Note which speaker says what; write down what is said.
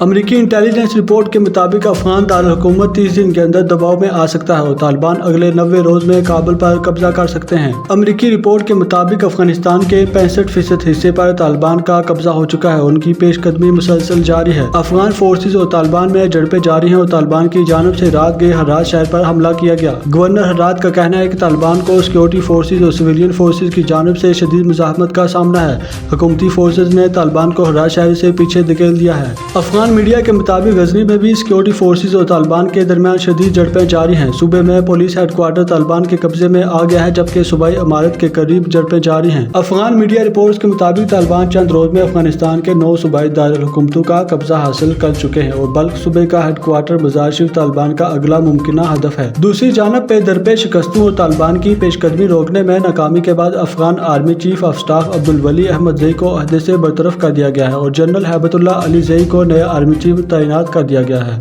Speaker 1: امریکی intelligence report کے مطابق افغان دارالحکومت 30 دن کے اندر دباؤ میں آ سکتا ہے اور طالبان اگلے 90 روز میں کابل پر قبضہ کر سکتے ہیں۔ امریکی رپورٹ کے مطابق افغانستان کے 65% حصے پر طالبان کا قبضہ ہو چکا ہے اور ان کی پیش قدمی مسلسل جاری ہے۔ افغان فورسز اور طالبان میں جھڑپیں جاری ہیں اور طالبان کی جانب سے رات گئے ہرات شہر پر حملہ کیا گیا۔ گورنر ہرات کا کہنا ہے کہ طالبان کو سیکورٹی فورسز اور سویلین فورسز کی جانب سے شدید مزاحمت کا سامنا ہے۔ حکومتی فورسز نے طالبان کو ہرات شہر سے پیچھے دھکیل دیا ہے۔ افغان میڈیا کے مطابق غزنی میں بھی سیکورٹی فورسز اور طالبان کے درمیان شدید جھڑپیں جاری ہیں۔ صوبے میں پولیس ہیڈ کوارٹر طالبان کے قبضے میں آ گیا ہے جبکہ صوبائی عمارت کے قریب جھڑپیں جاری ہیں۔ افغان میڈیا رپورٹس کے مطابق طالبان چند روز میں افغانستان کے 9 صوبائی دارالحکومتوں کا قبضہ حاصل کر چکے ہیں اور بلخ صوبے کا ہیڈ کوارٹر مزار شریف طالبان کا اگلا ممکنہ ہدف ہے۔ دوسری جانب پے در پے شکستوں اور طالبان کی پیش قدمی روکنے میں ناکامی کے بعد Afghan army chief of staff Abdul Wali Ahmadzai کو عہدے سے برطرف کر دیا گیا ہے اور جنرل ہیبت اللہ علی زئی کو نیا آرمی چیف تعینات کر دیا گیا ہے۔